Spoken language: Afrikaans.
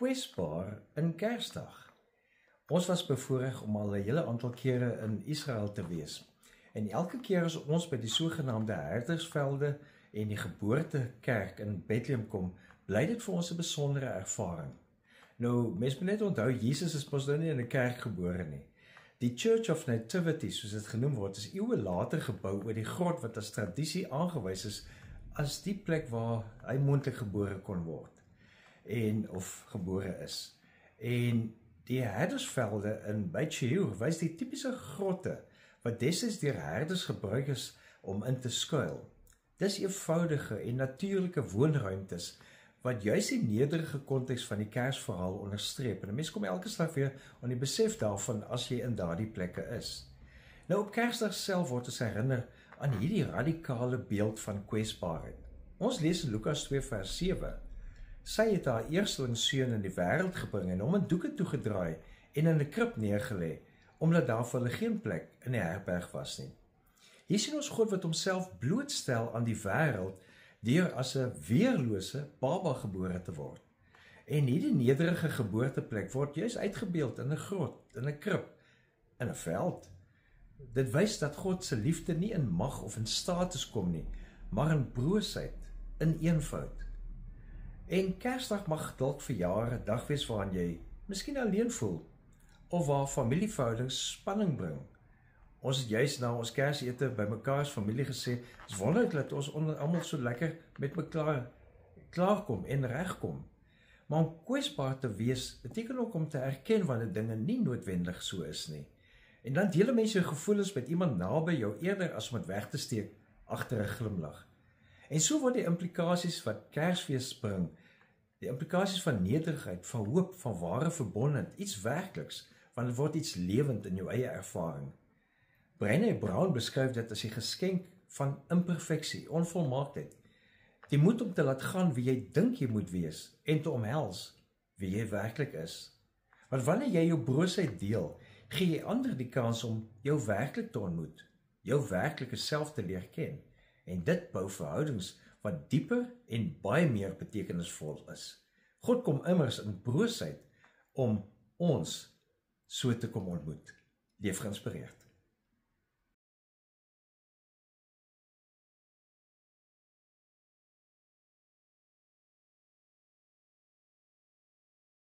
kwesbaar in Kersdag. Ons was bevoorreg om al 'n hele aantal kere in Israel te wees. En elke keer as ons by die sogenaamde herdersvelde en die geboortekerk in Bethlehem kom, bly dit vir ons 'n besondere ervaring. Nou, mens moet net onthou, Jesus is mos nou nie in 'n kerk gebore nie. Die Church of Nativity, soos dit genoem word, is eeue later gebou oor die grot wat as tradisie aangewys is as die plek waar hy moontlik gebore kon word of gebore is. En die herdersvelde in Beit She'ur wys die tipiese grotte wat destyds deur herders gebruik is om in te skuil. Dis eenvoudige en natuurlike woonruimtes wat juis die nederige konteks van die Kersverhaal onderstreep. En 'n mens kom elke slag weer aan die besef daarvan as jy in daardie plekke is. Nou op Kersdag self word ons herinner aan hierdie radikale beeld van kwesbaarheid. Ons lees in Lukas 2 vers 7. Sy het haar eerstelingsseun in die wêreld gebring en hom in doeke toegedraai en in 'n krib neergelê, omdat daar vir hulle geen plek in die herberg was nie. Hier sien ons God wat homself blootstel aan die wêreld deur as 'n weerlose baba gebore te word. En hierdie nederige geboorteplek word juis uitgebeeld in 'n grot, in 'n krib, in 'n veld. Dit wys dat God se liefde nie in mag of in status kom nie, maar in broosheid, in eenvoud. En Kersdag mag dalk vir jare 'n dag wees waarin jy miskien alleen voel, of waar familieverhoudings spanning bring. Ons het juis na ons Kersete by mekaar as familie gesê, is wonderlik dat ons almal so lekker met mekaar klaarkom en regkom. Maar om kwesbaar te wees, beteken ook om te erken wanneer dinge nie noodwendig so is nie. En dan deel mense jou gevoelens met iemand naby jou eerder as om dit weg te steek agter 'n glimlag. En so word die implikasies wat Kersfees bring, die implikasies van nederigheid, van hoop, van ware verbondenheid, iets werkliks, want dit word iets lewend in jou eie ervaring. Brené Brown beskryf dit as die geskenk van imperfeksie, onvolmaaktheid, die moed om te laat gaan wie jy dink jy moet wees en te omhels wie jy werklik is. Want wanneer jy jou broosheid deel, gee jy ander die kans om jou werklik te ontmoet, jou werklike self te leer ken. En dit bou verhoudings wat dieper en baie meer betekenisvol is. God kom immers in broosheid om ons so te kom ontmoet. Leef geïnspireerd.